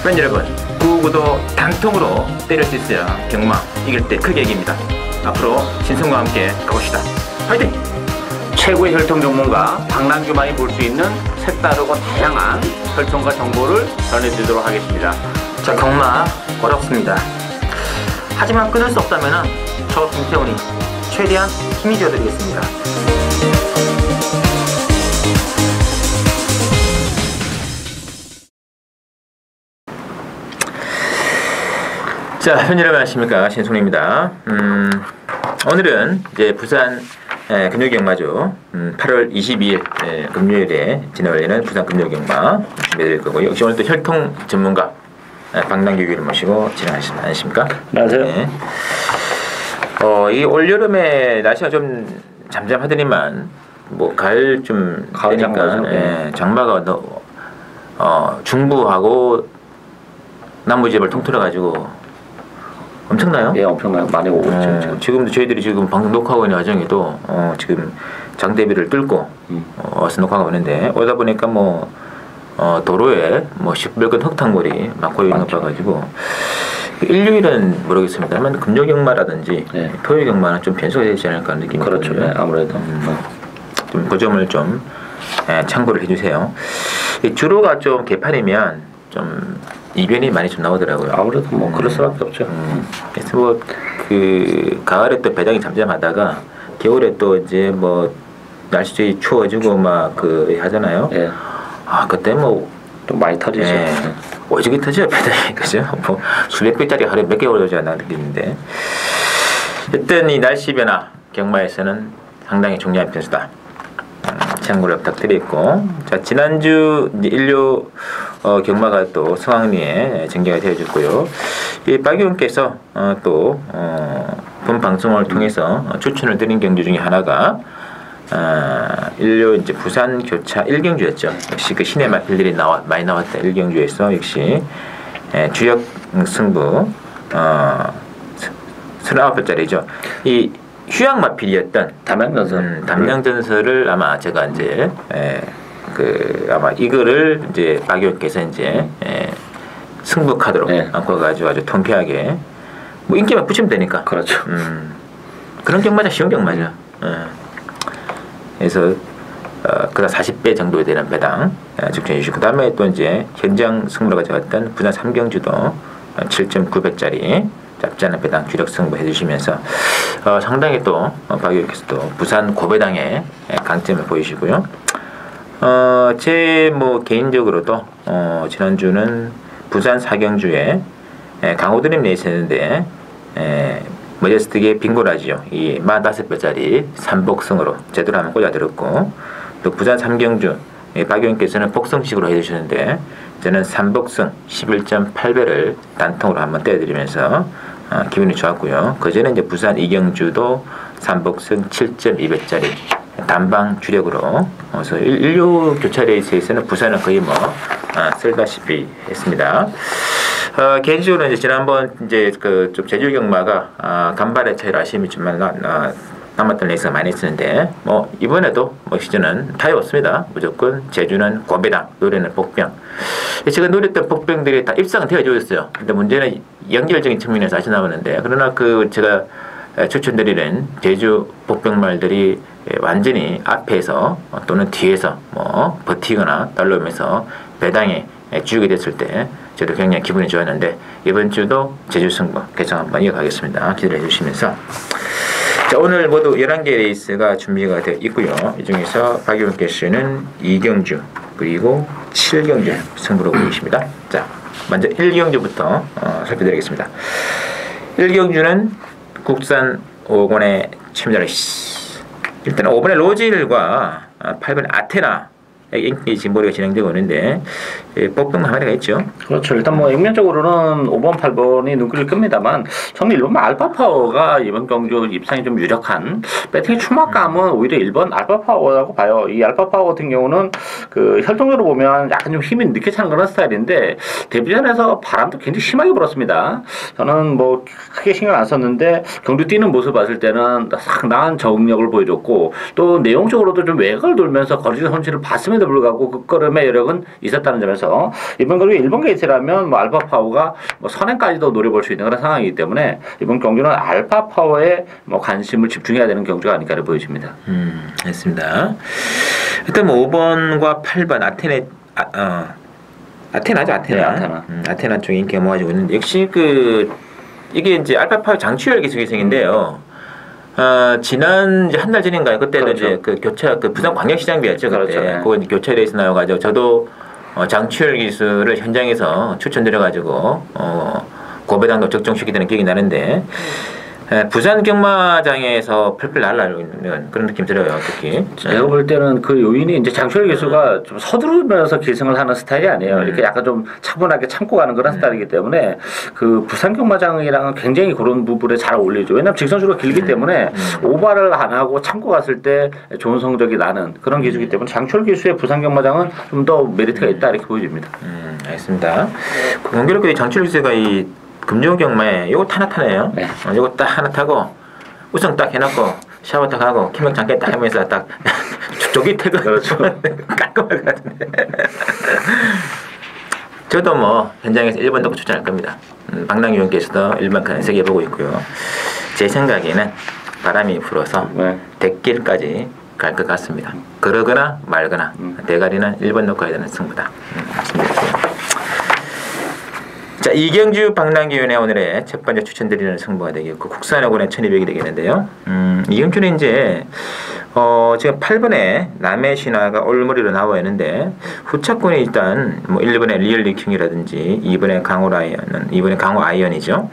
팬 여러분, 구구도 단통으로 때릴 수 있어야 경마 이길 때 크게 이깁니다. 앞으로 신성과 함께 가봅시다. 화이팅! 최고의 혈통 전문가 박남규만이 볼 수 있는 색다르고 다양한 혈통과 정보를 전해드리도록 하겠습니다. 자, 경마 어렵습니다. 하지만 끊을 수 없다면 저 김태훈이 최대한 힘이 되어드리겠습니다. 자, 팬 여러분 안녕하십니까, 신송입니다. 오늘은 이제 부산 금요경마죠. 8월 22일 금요일에 진행되는 부산 금요경마 준비해드릴 거고요. 역시 오늘 또 혈통 전문가 박남규 교수를 모시고 진행하시지 않으십니까? 안녕하세요. 네. 이 올여름에 날씨가 좀 잠잠하더니만 뭐 가을 좀 되니까 장마가 중부하고 남부 지역을 통틀어가지고 엄청나요? 예, 엄청나요. 많이 오고 있죠. 지금도 저희들이 지금 방송 녹화하고 있는 과정에도 지금 장대비를 뚫고 와서 녹화하고 있는데 오다 보니까 뭐 도로에 뭐 시뻘건 흙탕물이 막 고여 있는 거 봐가지고 일요일은 모르겠습니다만 금요경마라든지 토요경마는 좀 변수가 되지 않을까 하는 느낌이 그렇죠. 네, 아무래도 좀 그 점을 좀 참고를 해주세요. 주로가 좀 개판이면 좀 이변이 많이 좀 나오더라고요. 아무래도 뭐 그럴 수밖에 없죠. 그래서 뭐 그 가을에 또 배당이 잠잠하다가 겨울에 또 이제 뭐 날씨 추워지고 막 그 하잖아요. 예. 그때 뭐 또 많이 터지죠. 오지게 터져요, 배당이. 그죠? 뭐 수백 배짜리 하루에 몇 개 올라오지 않나 느끼는데. 일단 이 날씨 변화 경마에서는 상당히 중요한 변수다. 참고를 부탁드리고, 자, 지난주 이제 일요 경마가 또 성황리에 전개가 되어졌고요. 이 박 의원께서 또 본 방송을 통해서 추천을 드린 경주 중에 하나가 일요 이제 부산 교차 1경주였죠. 역시 그 신의 마필들이 많이 나왔다. 1경주에서 역시 주역 승부 39배짜리죠. 이 휴양마필이었던 담양전설을 아마 제가 이제 아마 이거를 이제 박 의원께서 이제 승부 카드로 안고 가지고 아주 통쾌하게 뭐 인기만 붙이면 되니까. 그렇죠. 그런 경마자 쉬운 경마죠. 그래서 그다 40배 정도 되는 배당 측정해 주시고, 그다음에 또 이제 현장 승부로 가져갔던 부산 3경주도 7.9배짜리 짭짤한 배당 주력 승부 해주시면서 상당히 또 박 의원께서 또 부산 고배당의 강점을 보이시고요. 제 뭐 개인적으로도 지난주는 부산 4경주에 강호드림 내있었는데 머제스틱의 빙고라지요. 이 45배짜리 3복승으로 제대로 한번 꽂아들었고, 또 부산 3경주 박 의원께서는 복승식으로 해주시는데 저는 3복승 11.8배를 단통으로 한번 떼어드리면서 기분이 좋았고요. 그전에 이제 부산 2경주도 3복승 7.2배짜리 단방 주력으로 그래서 일요 교차 레이스에서는 부산은 거의 뭐 쓸다시피 했습니다. 개인적으로 이제 지난번 이제 그 좀 제주 경마가 간발의 차이로 아쉬움이 좀 남았던 레이스가 많이 있었는데 뭐 이번에도 뭐 시즌은 타이 없습니다. 무조건 제주는 고배당, 노래는 복병. 제가 노렸던 복병들이 다 입상은 되어져 있어요. 근데 문제는 연결적인 측면에서 아쉬 남았는데, 그러나 그 제가 추천드리는 제주 복병말들이 완전히 앞에서 또는 뒤에서 뭐 버티거나 딸려오면서 배당에 주역이 됐을 때 저도 굉장히 기분이 좋았는데, 이번 주도 제주 승부 개정 한번 이어가겠습니다. 기대해 주시면서, 자, 오늘 모두 11개 레이스가 준비가 되어 있고요. 이 중에서 박 의원께서는 2경주 그리고 7경주 승부로 보이십니다. 자, 먼저 1경주부터 살펴드리겠습니다. 1경주는 국산 5권의 최민자레이스. 일단 5번의 로질과 8번 아테나 인기 진보리가 진행되고 있는데 복병 한 마리가 있죠. 그렇죠. 일단 뭐 액면적으로는 5번, 8번이 눈길을 끕니다만 저는 1번 알파파워가 이번 경주 입상이 좀 유력한, 배팅의 추막감은 오히려 1번 알파파워라고 봐요. 이 알파파워 같은 경우는 그 혈통적으로 보면 약간 좀 힘이 늦게 차는 그런 스타일인데 데뷔전에서 바람도 굉장히 심하게 불었습니다. 저는 뭐 크게 신경 안 썼는데 경주 뛰는 모습 봤을 때는 상당한 적응력을 보여줬고, 또 내용적으로도 좀 외곽을 돌면서 거리의 손실을 봤음에도 했음에도 불구하고 그 걸음의 여력은 있었다는 점에서 이번 경기 일본 게이트라면 뭐 알파파워가 뭐 선행까지도 노려볼 수 있는 그런 상황이기 때문에 이번 경기는 알파파워에 뭐 관심을 집중해야 되는 경기가 아닐까 보여집니다. 알겠습니다. 일단 뭐 5번과 8번 아테나죠, 아테나. 네, 아테나. 아테나 쪽에 인기가 모아지고 있는데 역시 이게 이제 알파파워 장치열 기술기생인데요. 지난 이제 한 달 전인가요? 그때도 그렇죠. 이제 그 교차 부산 광역시장비였죠. 그때 그렇죠. 네. 그거 이제 교차돼서 나와가지고 저도 장치열 기술을 현장에서 추천드려가지고 고배당도 적정시키는 기억이 나는데. 부산 경마장에서 펄펄 날아오르는 그런 느낌 들어요, 특히. 제가 볼 때는 그 요인이 이제 장철 기수가 좀 서두르면서 기승을 하는 스타일이 아니에요. 이렇게 약간 좀 차분하게 참고 가는 그런 스타일이기 때문에 그 부산 경마장이랑은 굉장히 그런 부분에 잘 어울리죠. 왜냐하면 직선주로 길기 때문에 오버를 안 하고 참고 갔을 때 좋은 성적이 나는 그런 기수이기 때문에 장철 기수의 부산 경마장은 좀 더 메리트가 있다 이렇게 보여집니다. 알겠습니다. 공교롭게 장철 기수가 이 금융 경마에 요거 하나 타네요. 네. 요거 딱 하나 타고 우승 딱 해놓고 샤워 딱 하고 키맥 잠깐 딱 하면서 딱 조기 퇴근. 그렇죠. 깔끔할 것 같은데. 저도 뭐 현장에서 1번 넣고 추천할 겁니다. 박랑기 의원께서도 1번 칸 세개 보고 있고요. 제 생각에는 바람이 불어서 네. 대길까지 갈 것 같습니다. 그러거나 말거나 대가리는 1번 넣고 해야 되는 승부다. 말씀드릴게요. 자, 이경주 박랑기위원회 오늘의 첫 번째 추천드리는 승부가 되겠고 국산하고는 1200이 되겠는데요. 이경주는 이제 지금 8번에 남해 신화가 올머리로 나와 있는데 후차권이 일단 뭐 1번에 리얼 리킹이라든지 2번에 강호 라이언은 2번에 강호 아이언이죠.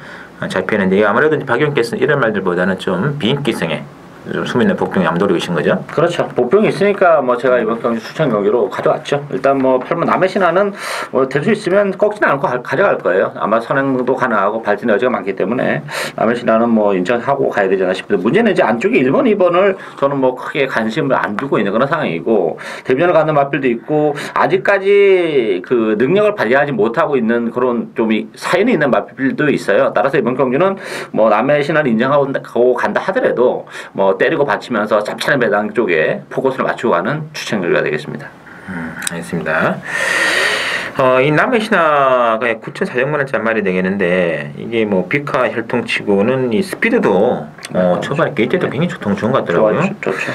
잡히는데 아무래도 박 의원께서는 이런 말들보다는 좀 비인기성에 좀 수민의 복병이 암도리고 계신 거죠? 그렇죠. 복병이 있으니까 뭐 제가 이번 경기 추천 경기로 가져왔죠. 일단 뭐 8번 남의 신화는 뭐 될 수 있으면 꺾지는 않고 가져갈 거예요. 아마 선행도 가능하고 발진 여지가 많기 때문에 남의 신화는 뭐 인정하고 가야 되지 않나 싶은데 문제는 이제 안쪽에 1번, 2번을 저는 뭐 크게 관심을 안 두고 있는 그런 상황이고 데뷔전을 가는 마필도 있고 아직까지 그 능력을 발휘하지 못하고 있는 그런 좀 사연이 있는 마필도 있어요. 따라서 이번 경기는 뭐 남의 신화를 인정하고 간다 하더라도 뭐 때리고 받치면서 짭짤한 배당 쪽에 포커스를 맞추고 가는 추천 결과가 되겠습니다. 알겠습니다. 이 남의 신화가 9,400만 원짜리 말이 되겠는데 이게 뭐 비카 혈통치고는 이 스피드도 초반에 게이트도 굉장히 좋은 것 같더라고요. 좋죠.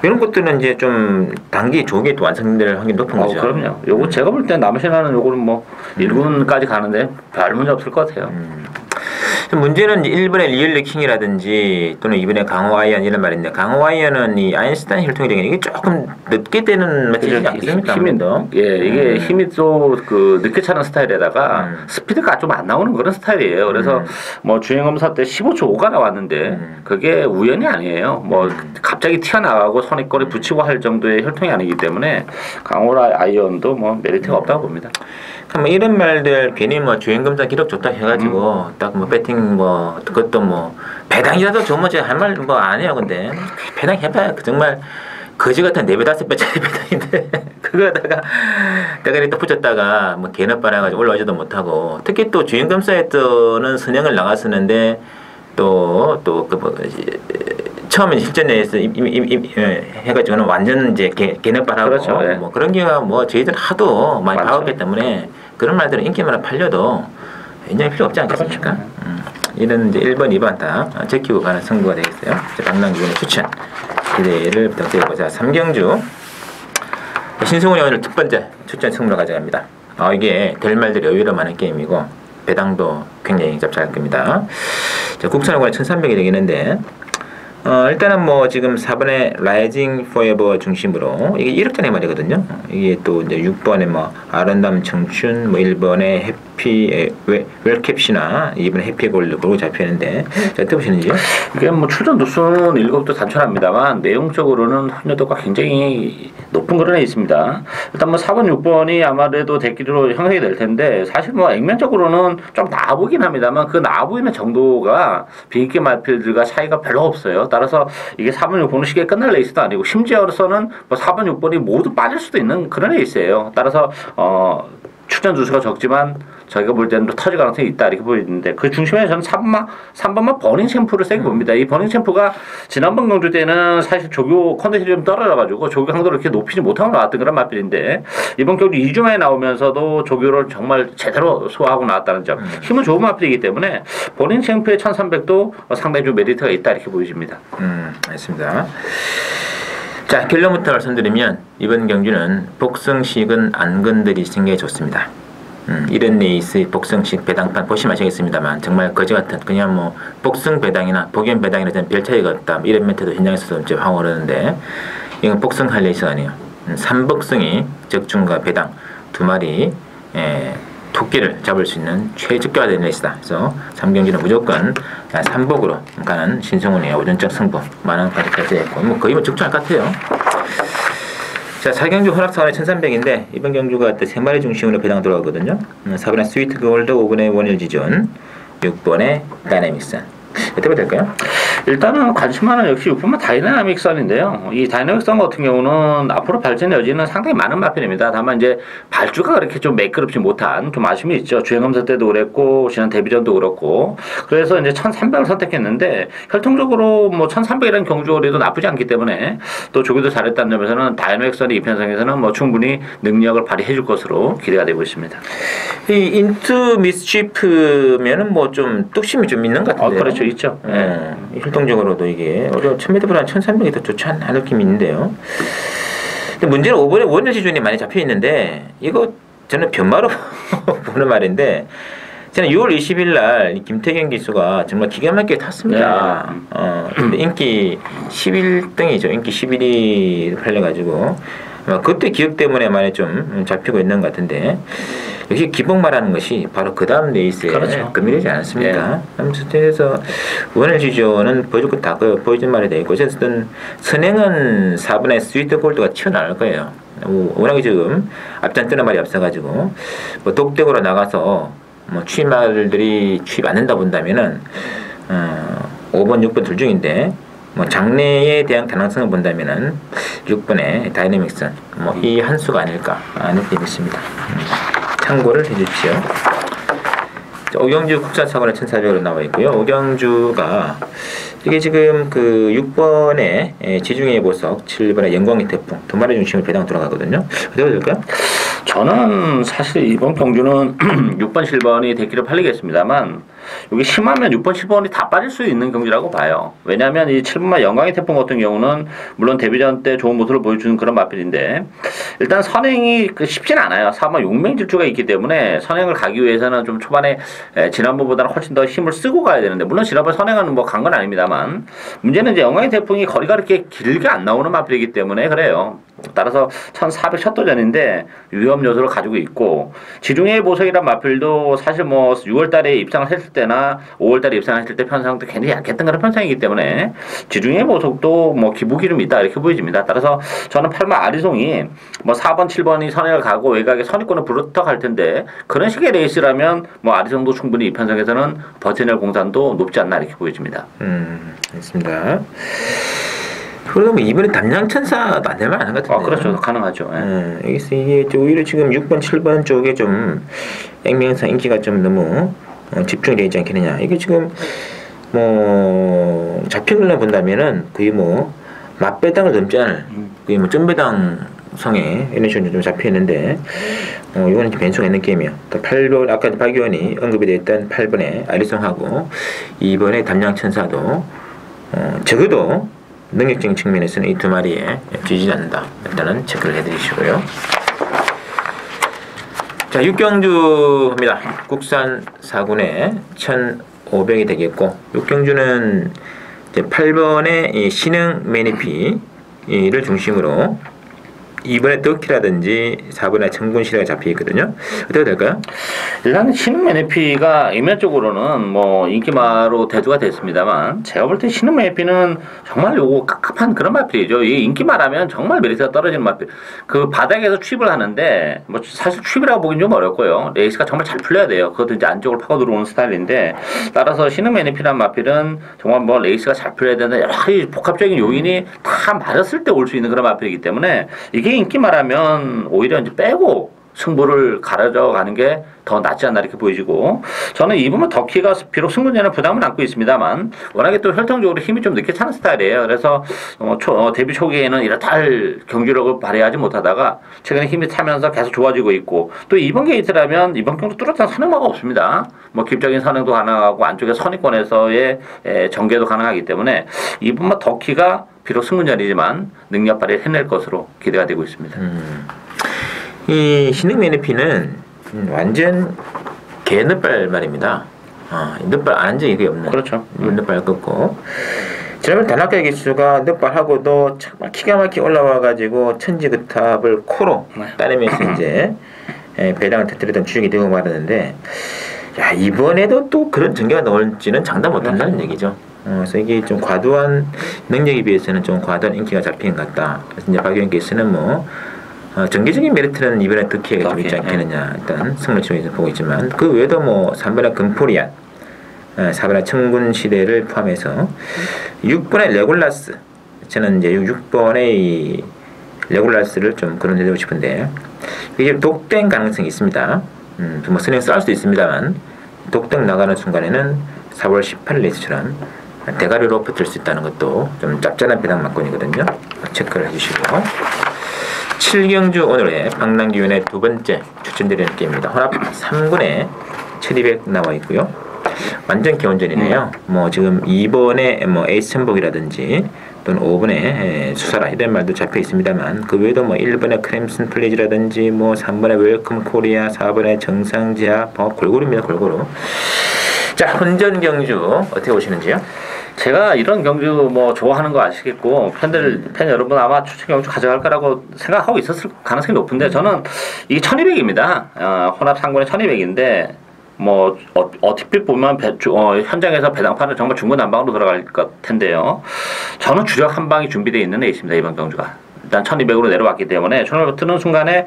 이런 것들은 이제 좀 단기 조기에 또 완성될 확률이 높은 거죠. 그럼요. 요거 제가 볼 때 남의 신화는 요거는 뭐 1군까지 가는데 별 문제 없을 것 같아요. 문제는 1번의 리얼 레킹이라든지 또는 2번의 강호 아이언 이런 말인데 강호 아이언은 이 아인슈타인 혈통이 되게 이게 조금 늦게 되는 material이지 않겠습니까? 이게 힘이 또 그 늦게 차는 스타일에다가 스피드가 좀 안 나오는 그런 스타일이에요. 그래서 뭐 주행 검사 때 15초 5가 나왔는데 그게 우연이 아니에요. 뭐 갑자기 튀어나가고 손에 붙이고 할 정도의 혈통이 아니기 때문에 강호 아이언도 뭐 메리트가 없다고 봅니다. 뭐 이런 말들 괜히 뭐 주행 검사 기록 좋다 해가지고 딱 뭐 배팅 뭐 그것도 뭐 배당이라도 좋으면 제가 할 말 뭐 안 해요. 근데 배당 해봐야 정말 거지 같은 4배 5배짜리 배당인데 그거다가 대가리 또 붙였다가 뭐 개나 빨아가지고 올라오지도 못하고 특히 또 주행 검사에서는 선행을 나갔었는데 또그 뭐 처음에 실전에서 해가지고는 완전 이제 개nep발하고 그렇죠. 네. 뭐 그런 경우가 뭐 저희들 하도 많이 맞죠. 봐왔기 때문에 그런 말들은 인기만 팔려도 인정이 필요 없지 않겠습니까? 그렇죠. 이런 이제 1번, 2번 다 제키고 가는 승부가 되겠어요. 박랑기군의 추천 기대를 부탁드리고 자 3경주 신승훈이 오늘 첫 번째 추천 승부를 가져갑니다. 이게 될 말들이 의외로 많은 게임이고 배당도 굉장히 짭짤할 겁니다. 자, 국산하고는 1300이 되겠는데 일단은 뭐 지금 4번에 라이징 포에버 중심으로 이게 1억짜리 말이거든요. 이게 또 이제 6번에 뭐 아름다움 청춘, 뭐 1번에 해피 웰캡시나 2번에 해피 골드 그러고 잡히는데 자, 어떻게 보시는지요? 이게 뭐 출전 두수는 7도 단촐합니다만 내용적으로는 혼혈도가 굉장히 높은 그런 애 있습니다. 일단 뭐 4번, 6번이 아마도 대기로 형성이 될 텐데 사실 뭐 액면적으로는 좀 나아 보긴 합니다만 그 나아 보이는 정도가 비인기 말필들과 차이가 별로 없어요. 따라서 이게 4번, 6번은 쉽게 끝날 레이스도 아니고 심지어서는 뭐 4번, 6번이 모두 빠질 수도 있는 그런 레이스예요. 따라서 출전 두수가 적지만 저희가 볼 때는 또 터질 가능성이 있다 이렇게 보이는데 그 중심에 저는 3번만 버닝 챔프를 세게 봅니다. 이 버닝 챔프가 지난번 경주 때는 사실 조교 컨디션이 좀 떨어져가지고 조교 강도를 이렇게 높이지 못하고 나왔던 그런 마필인데 이번 경주 2주 만에 나오면서도 조교를 정말 제대로 소화하고 나왔다는 점 힘은 좋은 마필이기 때문에 버닝 챔프의 1300도 상당히 좀 메리트가 있다 이렇게 보여집니다. 알겠습니다. 자, 결론부터 말씀드리면 이번 경주는 복성식은 안 건드리시는 게 좋습니다. 이런 레이스 복성식 배당판 보시면 아시겠습니다만 정말 거지 같은 그냥 뭐 복성 배당이나 복연 배당이나 별 차이가 없다 이런 멘트도 현장에서도 이제 황홀하는데 이건 복성할 레이스가 아니에요. 삼복성이 적중과 배당 두 마리 토끼를 잡을 수 있는 최적화된 레이스다. 그래서 3경기는 무조건 3복으로 가는 신성훈의 오전적 승부 만원까지 결제했고 뭐 거의 뭐 적중할 것 같아요. 자, 4경주 혼합사원의 1300인데 이번 경주가 또 3마리 중심으로 배당 들어가거든요. 4번에 스위트 골드, 5번에 원일지존, 6번에 다이내믹선. 어떻게 될까요? 일단은 관심하는 역시 6번만 다이내믹선인데요. 이 다이내믹선 같은 경우는 앞으로 발전의 여지는 상당히 많은 마필입니다. 다만 이제 발주가 그렇게 좀 매끄럽지 못한 좀 아쉬움이 있죠. 주행검사 때도 그랬고 지난 데뷔전도 그렇고 그래서 이제 1300을 선택했는데 혈통적으로 뭐 1300이라는 경주거리도 나쁘지 않기 때문에 또 조교도 잘했다는 점에서는 다이내믹선의 이 편성에서는 뭐 충분히 능력을 발휘해 줄 것으로 기대가 되고 있습니다. 이 인투 미스치프면은 뭐 좀 뚝심이 좀 있는 것 같은데요. 그렇죠, 있죠. 활동적으로도 이게 1000m보다 1300이 더 좋지 않은 느낌이 있는데요. 근데 문제는 5번에 원일 지준이 많이 잡혀 있는데 이거 저는 변마로 보는 말인데 저는 6월 20일 날 김태경 기수가 정말 기가 막히게 탔습니다. 근데 인기 11등이죠. 인기 11위 팔려가지고 그때 기억 때문에 많이 좀 잡히고 있는 것 같은데 역시 기복마라는 것이 바로 그 다음 레이스에 그렇죠. 금이되지 않았습니까? 그래서 원일 지조는 보여줄 거 다 보여준 말이 되고 어쨌든 선행은 4번의 스위트 골드가 튀어나올 거예요. 워낙에 지금 앞장 뜨는 말이 없어가지고 뭐 독대으로 나가서 뭐 취말들이 취입 안 된다 본다면은 5번, 6번 둘 중인데 뭐 장래에 대한 가능성을 본다면은 6번의 다이내믹선 뭐 이 한 수가 아닐까 하는 느낌이 있습니다. 참고를 해주십시오. 오경주 국산사고는 1400으로 나와 있고요. 오경주가 이게 지금 그 6번에 지중해 보석, 7번에 영광의 태풍 두 마리 중심으로 배당 들어가거든요. 어떻게 될까요? 저는 사실 이번 경주는 6번, 7번이 대기를 팔리겠습니다만 여기 심하면 6번, 7번이 다 빠질 수 있는 경기라고 봐요. 왜냐하면 이 7번만 영광의 태풍 같은 경우는 물론 데뷔전 때 좋은 모습을 보여주는 그런 마필인데 일단 선행이 쉽진 않아요. 4번 용맹질주가 있기 때문에 선행을 가기 위해서는 좀 초반에 지난번보다는 훨씬 더 힘을 쓰고 가야 되는데 물론 지난번 선행은 뭐 간 건 아닙니다만 문제는 이제 영광의 태풍이 거리가 그렇게 길게 안 나오는 마필이기 때문에 그래요. 따라서 1400 셔터전인데 위험 요소를 가지고 있고 지중해 보석이란 마필도 사실 뭐 6월달에 입상을 했을 때나 5월달에 입상했을 때 편성도 굉장히 약했던 그런 편성이기 때문에 지중해 보석도 뭐 기복이 좀 있다 이렇게 보여집니다. 따라서 저는 8번 아리송이 뭐 4번 7번이 선행을 가고 외곽에 선입권을 부르터 갈 텐데 그런 식의 레이스라면 뭐 아리송도 충분히 이 편성에서는 버텨낼 공산도 높지 않나 이렇게 보여집니다. 알겠습니다. 그러면 이번에 담양천사도 안 되면 안 하는 것 같은데. 그렇죠. 가능하죠. 이게 오히려 지금 6번, 7번 쪽에 좀 액면상 인기가 좀 너무 집중되어 있지 않겠느냐. 이게 지금 뭐 잡힌 걸로 본다면은 거의 뭐 맛배당을 넘지 않을 거의 뭐 전배당 성에 이런 식으로 좀 잡혀 있는데 이거는 변수가 있는 게임이에요. 8번 아까 박 의원이 언급이 됐던 8번에 아리송하고 2번에 담양천사도 적어도 능력적인 측면에서는 이 두 마리에 뒤지지 않는다. 일단은 체크를 해드리시고요. 자, 육경주입니다. 국산 4군에 1500이 되겠고, 육경주는 이제 8번의 신흥 매니피를 중심으로 2번에 터키라든지 4번에 청군시라가 잡혀 있거든요. 어떻게 될까요? 일단 신흥 매니피가 이면적으로는 뭐 인기마로 대두가 됐습니다만 제가 볼 때 신흥 매니피는 정말 요거 깝깝한 그런 마필이죠. 이 인기마라면 정말 메리트가 떨어지는 마필. 그 바닥에서 취입을 하는데 뭐 사실 취입이라고 보기는 좀 어렵고요. 레이스가 정말 잘 풀려야 돼요. 그것도 이제 안쪽으로 파고 들어오는 스타일인데 따라서 신흥 매니피란 마필은 정말 뭐 레이스가 잘 풀려야 되는 여러 가지 복합적인 요인이 다 맞았을 때 올 수 있는 그런 마필이기 때문에 이게 인기마라면 오히려 이제 빼고 승부를 가려져가는 게 더 낫지 않나 이렇게 보여지고 저는 이 부분 덕키가 비록 승부전에 부담은 안고 있습니다만 워낙에 또 혈통적으로 힘이 좀 늦게 차는 스타일이에요. 그래서 데뷔 초기에는 이렇다 할 경주력을 발휘하지 못하다가 최근에 힘이 차면서 계속 좋아지고 있고 또 이번 게이트라면 이번 경주 뚜렷한 선행마가 없습니다. 뭐 기본적인 선행도 가능하고 안쪽에 선입권에서의 전개도 가능하기 때문에 이 부분 덕키가 비록 승부전이지만 능력 발휘를 해낼 것으로 기대가 되고 있습니다. 이 신흥 매니피는 완전 개 늦발 말입니다. 늦발 안 한 적이 거의 없는. 그렇죠. 늦발 끊고. 지난번 단학계 기수가 늦발하고도 정말 기가 막히게 올라와가지고 천지그탑을 코로 따르면서 이제 배당을 터뜨리던 주역이 되고 말았는데, 야 이번에도 또 그런 전개가 나올지는 장담 못한다는 얘기죠. 그래서 이게 좀 과도한 능력에 비해서는 좀 과도한 인기가 잡힌 것 같다. 그래서 이제 박용기께서는 뭐 전개적인 메리트는 이번에 득키가 좀 있지 않겠느냐 일단 승리 쪽에서 보고 있지만 그 외에도 뭐 3번의 금포리안, 4번의 청군 시대를 포함해서 6번의 레골라스, 저는 이제 6번의 이 레골라스를 좀 거론해드리고 싶은데 이게 독땡 가능성이 있습니다. 뭐 선행 쌓을 수도 있습니다만 독땡 나가는 순간에는 4월 18일 레이스처럼 대가리로 붙을 수 있다는 것도 좀 짭짤한 배당만권이거든요. 체크를 해주시고 7경주 오늘의 방랑기운의 두 번째 추천드리는 게임입니다. 혼합 3군에 1200 나와 있고요. 완전 기원전이네요. 뭐 지금 2번에 뭐 에이스 천복이라든지 또는 5번에 수사라 이런 말도 잡혀 있습니다만 그 외에도 뭐 1번에 크림슨 플레이즈라든지 뭐 3번에 웰컴 코리아, 4번에 정상지하 골고루입니다. 골고루. 자, 혼전 경주 어떻게 보시는지요? 제가 이런 경주 뭐 좋아하는 거 아시겠고 팬 여러분 아마 추천 경주 가져갈 거라고 생각하고 있었을 가능성이 높은데 저는 이게 1200입니다. 혼합 상군의 1200인데 뭐 어떻게 보면 현장에서 배당판은 정말 중구난방으로 들어갈 것 텐데요. 저는 주력 한 방이 준비되어 있는 레이스입니다. 이번 경주가. 일단 1200으로 내려왔기 때문에 초를 트는 순간에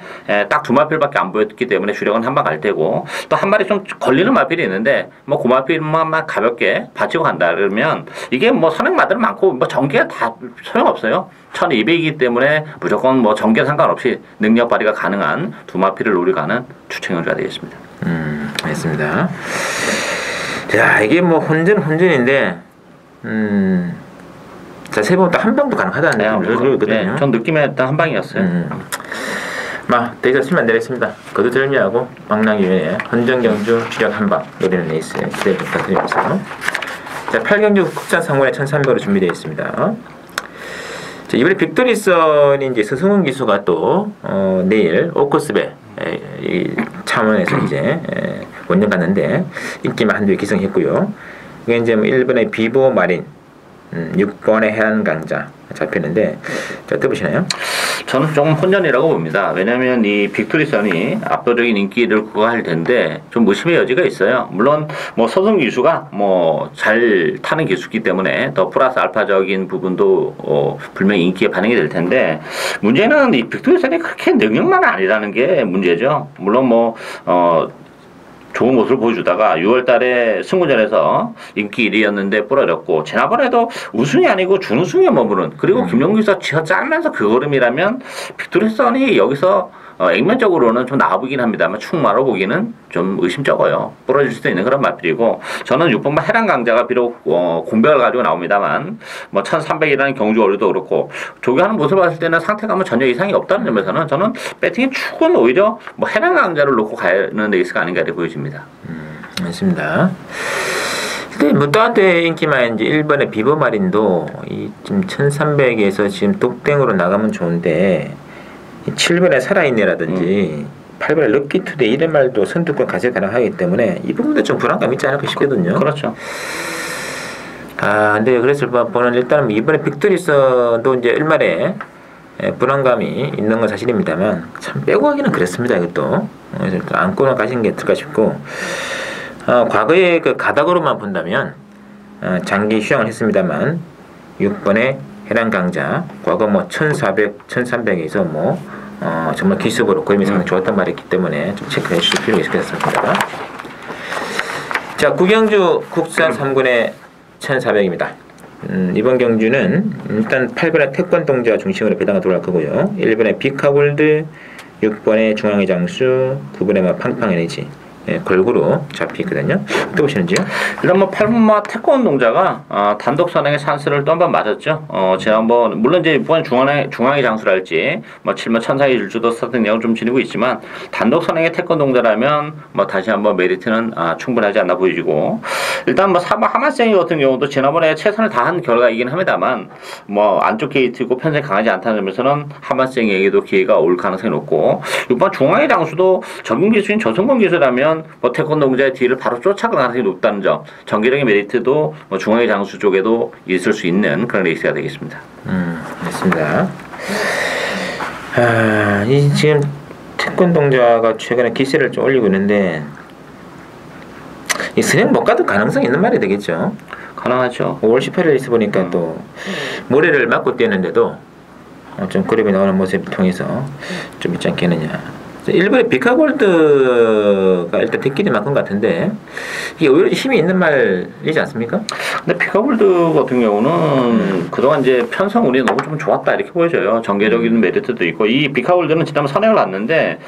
딱 두 마필밖에 안 보였기 때문에 주력은 한 방 갈 테고 또 한 마리 좀 걸리는 마필이 있는데 뭐 그 마필만 가볍게 받치고 간다 그러면 이게 뭐 선행마들 많고 뭐 전개가 다 소용없어요. 1200이기 때문에 무조건 뭐 전개 상관없이 능력 발휘가 가능한 두 마필을 노리고 가는 추천 경주가 되겠습니다. 알겠습니다. 자, 이게 뭐 혼전인데 자, 세 번 또 한 방도 가능하다는 느낌이거든요. 네, 전 느낌에 일단 한 방이었어요. 데이터 쓰면 안 되겠습니다. 거두절미하고 망나기에 헌정경주 주력 한방 노리는 레이스 기대를 부탁드리면서 자, 8경주 국산 상권에 1300으로 준비되어 있습니다. 자, 이번에 빅토리선이 이제 서승훈 기수가 또 내일 오코스배 차원에서 이제 원정 갔는데 인기만 한두 개 기승했고요. 이게 이제 뭐 1번의 비보 마린 6번의 해안강자 잡히는데 어떻게 보시나요? 저는 좀 혼전이라고 봅니다. 왜냐하면 이 빅토리선이 압도적인 인기를 구가할 텐데 좀 의심의 여지가 있어요. 물론 뭐 서승 기수가 뭐 잘 타는 기수기 때문에 더 플러스 알파적인 부분도 분명히 인기에 반영이 될 텐데 문제는 이 빅토리선이 그렇게 능력만 아니라는 게 문제죠. 물론 좋은 모습을 보여주다가 6월달에 승무전에서 인기 1위였는데 부러졌고 지난번에도 우승이 아니고 준우승에 머무른 그리고 김용기서 쥐어 짜면서 그 걸음이라면 빅토리선이 여기서 액면적으로는 좀 나아 보이긴 합니다만 충마로 보기는 좀 의심적어요. 부러질 수도 있는 그런 마필이고 저는 6번만 해랑강자가 비록 공백을 가지고 나옵니다만 뭐 1300이라는 경주 어류도 그렇고 조교하는 모습을 봤을 때는 상태감은 전혀 이상이 없다는 점에서는 저는 배팅의 축은 오히려 뭐 해랑강자를 놓고 가는 레이스가 아닌가 이렇게 보여집니다. 맞습니다. 근데 뭐 또한테 인기만 이제 1번의 비버마린도 이 지금 1300에서 지금 독땡으로 나가면 좋은데 7번에 살아있네라든지 8번에 럭키투데이 이런 말도 선두권 가져 가능하기 때문에 이 부분도 좀 불안감 있지 않을까 싶거든요. 그렇죠. 근데 그래서 보는 일단은 이번에 빅토리선도 이제 일말에 불안감이 있는 건 사실입니다만 참 빼고 하기는 그렇습니다. 이것도 그래서 안고는 가시는 게 어떨까 싶고 과거에 그 가닥으로만 본다면 장기 휴양을 했습니다만 6번에 해랑강자 과거 뭐 1400, 1300에서 뭐 정말 기습으로 거의 상당히 좋았단 말이기 때문에 좀 체크해 주실 필요가 있을 것 같습니다. 자, 구경주 국산 3군의 1400입니다. 이번 경주는 일단 8번의 태권동자 중심으로 배당을 돌아갈 거고요. 1번의 비카골드, 6번에 중앙의 장수, 9번에 뭐 팡팡 에너지. 예, 골고루 잡혀 있거든요. 어떻게 보시는지요? 일단 뭐 8번마 태권 동자가 단독 선행의 찬스를 또 한 번 맞았죠. 지난번 물론 이제 이번 중앙의 장수랄지 뭐 7번 천상의 질주도 스타트 능력을 좀 지니고 있지만 단독 선행의 태권 동자라면 뭐 다시 한번 메리트는 충분하지 않나 보이고 일단 뭐 4번 하마생이 같은 경우도 지난번에 최선을 다한 결과이긴 합니다만 뭐 안쪽 게이트고 편성이 강하지 않다는 점에서는 하마생에게도 기회가 올 가능성이 높고 6번 중앙의 장수도 적용 기술인 저성공 기술이라면 뭐 태권도 동자의 뒤를 바로 쫓아갈 가능성이 높다는 점, 전개적인 메리트도 뭐 중앙의 장수 쪽에도 있을 수 있는 그런 레이스가 되겠습니다. 맞습니다. 이 지금 태권도 동자가 최근에 기세를 좀 올리고 있는데 이 선행 못 가도 가능성이 있는 말이 되겠죠. 가능하죠. 5월 18일 레이스 보니까 또 모래를 맞고 뛰었는데도 좀 그림이 나오는 모습을 통해서 좀 있지 않겠느냐. 일본의 비카골드가 일단 뒷길이 막은 것 같은데 이게 오히려 힘이 있는 말이지 않습니까? 근데 비카골드 같은 경우는 그동안 이제 편성운이 너무 좀 좋았다 이렇게 보여져요. 전개적인 메리트도 있고 이 비카골드는 지난번 선행을 났는데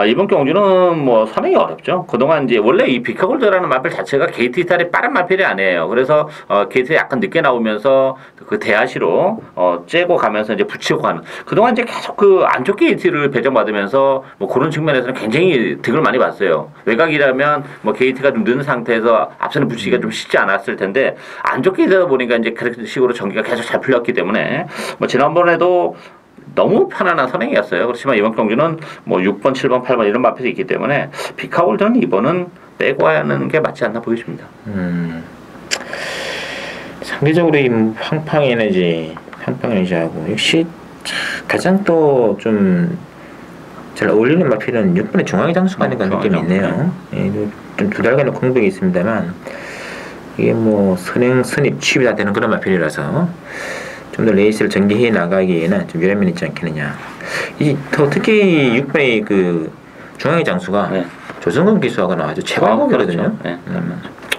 이번 경주는 뭐 선행이 어렵죠. 그동안 이제 원래 이 비카골드라는 마필 자체가 게이트 이탈이 빠른 마필이 아니에요. 그래서 게이트에 약간 늦게 나오면서 그 대하시로 째고 가면서 이제 붙이고 가는 그동안 이제 계속 그 안쪽 게이트를 배정받으면서 뭐 그런 측면에서는 굉장히 득을 많이 봤어요. 외곽이라면 뭐 게이트가 좀 늦은 상태에서 앞선을 붙이기가 좀 쉽지 않았을 텐데 안쪽 게이트다 보니까 이제 그런 식으로 전기가 계속 잘 풀렸기 때문에 뭐 지난번에도 너무 편안한 선행이었어요. 그렇지만 이번 경주는 뭐 6번, 7번, 8번 이런 마필이 있기 때문에 비카골드는 이번은 빼고 하는 게 맞지 않나 보여집니다. 상대적으로 이 팡팡 에너지하고 역시 가장 또 좀 잘 어울리는 마필은 6번의 중앙의 장수가 아닌가 느낌이 있네요. 예, 좀 두 달간의 공백이 있습니다만 이게 뭐 선행, 선입, 취입이 다 되는 그런 마필이라서 좀 더 레이스를 전개해 나가기에는 좀 유리함이 있지 않겠느냐. 더 특히 6번의 그 중앙의 장수가 조성근 기수하고는 아주 최강급이거든요. 그렇죠.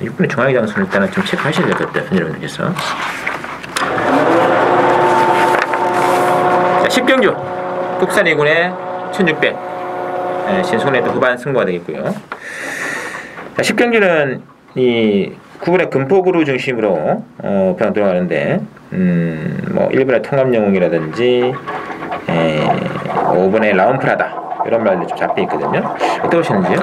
6번의 중앙의 장수는 일단은 좀 체크하셔야 될 것 같아요, 여러분들께서. 자, 10경주 국산 2군의 1600 신손의 또 후반 승부가 되겠고요. 자, 10경주는 이 9번의 금포그루 중심으로 배당 들어가는데 뭐 1번의 통합영웅이라든지 5번의 라운프라다 이런 말들이 좀 잡혀 있거든요. 어떻게 보시는지요?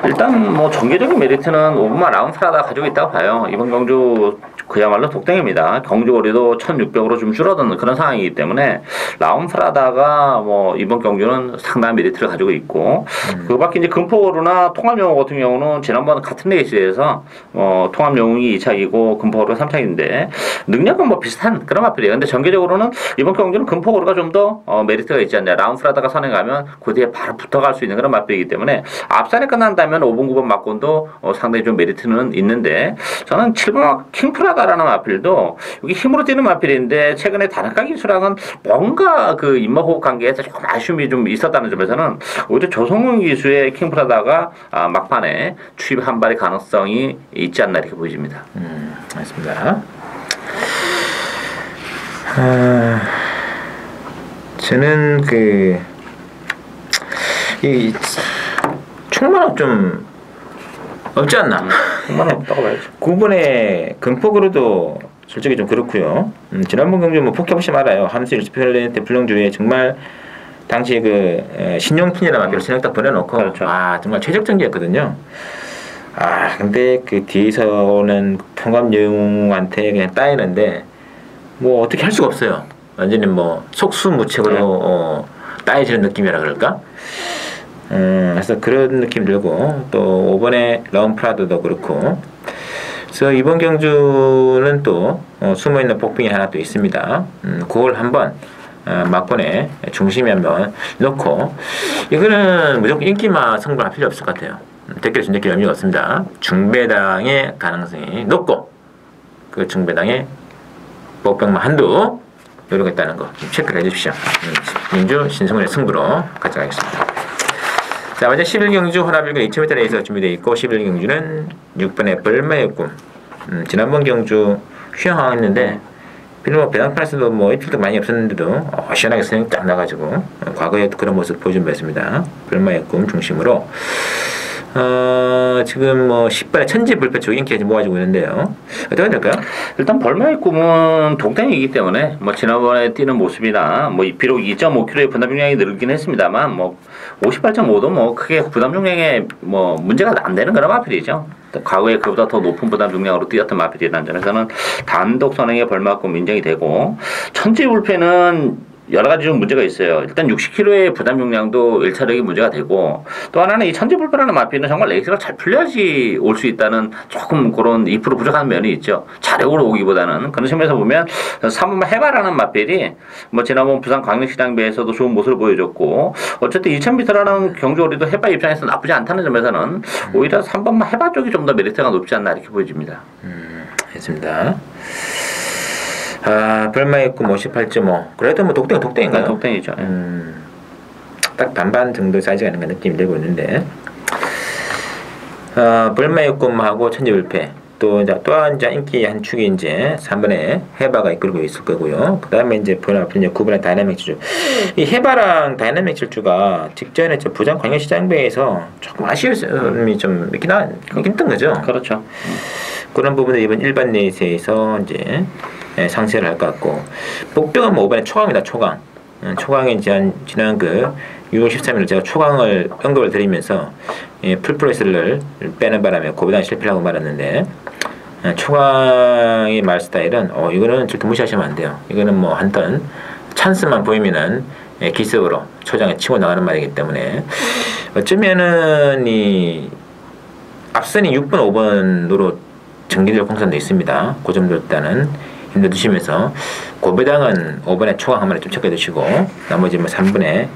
일단 뭐 전개적인 메리트는 5번만 라운프라다 가지고 있다고 봐요. 이번 경주 그야말로 독땡입니다. 경주거리도 1600으로 좀 줄어드는 그런 상황이기 때문에 라운프라다가 뭐 이번 경주는 상당한 메리트를 가지고 있고 그 밖에 이제 금포거루나 통합영웅 같은 경우는 지난번 같은 레이스에서 통합영웅이 2착이고 금포거루가 3착인데 능력은 뭐 비슷한 그런 마필이에요. 근데 전개적으로는 이번 경주는 금포거루가 좀 더 메리트가 있지 않냐. 라운프라다가 선행하면 그 뒤에 바로 붙어갈 수 있는 그런 마필이기 때문에 앞산에 끝난다면 5번, 9번 막곤도 상당히 좀 메리트는 있는데 저는 7번 킹프라다라는 마필도 여기 힘으로 뛰는 마필인데 최근에 다나카 기수랑은 뭔가 그 인마호흡 관계에서 조금 아쉬움이 좀 있었다는 점에서는 오히려 조성훈 기수의 킹프라다가 막판에 추입 한 발의 가능성이 있지 않나 이렇게 보여집니다. 맞습니다. 저는 이 충만함 좀 없지 않나. 충만함 없다고 봐야죠. 9번에 금폭으로도 솔직히 좀 그렇고요. 지난번 경주 뭐 포기하지 말아요. 함수 일스펠렌트 불렁주에 정말 당시 그 신용핀이라는 마피를 그냥 딱 보내놓고 그렇죠. 정말 최적전기였거든요. 근데 그 뒤에서 오는 통합영웅한테 그냥 따이는데 뭐 어떻게 할 수가 없어요. 완전히 뭐 속수무책으로 따이지는 느낌이라 그럴까? 그래서 그런 느낌 들고 또 5번에 라운프라드도 그렇고 그래서 이번 경주는 또 숨어있는 복빙이 하나 또 있습니다. 그걸 한번 막번에 중심에 한번 넣고 이거는 무조건 인기만 성공할 필요 없을 것 같아요. 댓글에 준 댓글 의미가 없습니다. 중배당의 가능성이 높고 그 중배당의 복병만 한두 노력했다는 거 체크를 해주십시오. 민주 신성훈의 승부로 가져가겠습니다. 자, 먼저 11경주 혼합일군 2000m 레이스가 준비되어 있고 11경주는 6번의 벌마의 꿈. 지난번 경주 휘황했는데 필름 배당판에서도 뭐 일주일도 많이 없었는데도 시원하게 선행 딱 나가지고 과거에도 그런 모습 보여준 바 있습니다. 별마의 꿈 중심으로 지금 뭐 10번의 천지불패 쪽 인기가 모아지고 있는데요. 어떻게 될까요? 일단 벌마의 꿈은 동땡이기 때문에 뭐 지난번에 뛰는 모습이나 뭐 비록 2.5kg의 부담 중량이 늘긴 했습니다만 뭐 58.5도 뭐 크게 부담 중량에 뭐 문제가 안 되는 그런 마필이죠. 과거에 그보다 더 높은 부담 중량으로 뛰었던 마필이라는 점에서는 단독 선행의 벌마의 꿈 인정이 되고, 천지불패는 여러 가지 좀 문제가 있어요. 일단 60kg의 부담 용량도 일차력이 문제가 되고, 또 하나는 이 천지불패라는 마필은 정말 레이스가 잘 풀려야지 올 수 있다는 조금 그런 2% 부족한 면이 있죠. 자력으로 오기보다는. 그런 측면에서 보면 3번 해바라는 마필이 뭐 지난번 부산 광역시장배에서도 좋은 모습을 보여줬고, 어쨌든 2000m라는 경주거리도 해바 입장에서 나쁘지 않다는 점에서는 오히려 3번만 해바 쪽이 좀 더 메리트가 높지 않나 이렇게 보여집니다. 알겠습니다. 벌마의 꿈 58.5. 그래도 뭐 독땡인가요? 독땡이죠. 딱 반반 정도 사이즈가 있는 느낌이 들고 있는데, 벌마의 꿈하고 천지불패 또 한 인기 한 축이 이제 3번에 해바가 이끌고 있을 거고요. 그 다음에 이제 9번에 다이나믹 질주. 이 해바랑 다이나믹 질주가 직전에 부산 광역시장배에서 조금 아쉬움이 좀 있긴 했던 거죠. 그렇죠. 그런 부분을 이번 일반 레이스에서 이제 상쇄를 할 것 같고, 목표가 뭐 5번에 초강입니다. 초강에 지난 그 6월 13일 제가 초강을 언급을 드리면서 풀프레스를 빼는 바람에 고배당 실패하고 말았는데, 초강의 말 스타일은 이거는 절대 무시하시면 안 돼요. 이거는 뭐 한턴 찬스만 보이면은 기습으로 초장에 치고 나가는 말이기 때문에, 어쩌면은 이 앞선이 6번, 5번으로 정기적 공산도 있습니다. 그 점도 일단은 힘내 두시면서, 고배당은 5번에 초강 한 번에 좀 체크해 두시고, 나머지 뭐 3번에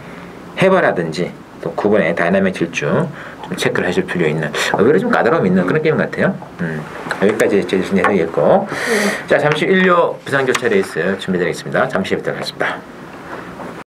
해바라든지 또 9번에 다이나믹 질주 좀 체크를 하실 필요 있는, 오히려 좀 까다로움 있는 그런 게임 같아요. 여기까지 제 해석이겠고, 자, 잠시 1료 부산교차 레이스 준비되겠습니다. 잠시 뵙도록 하겠습니다.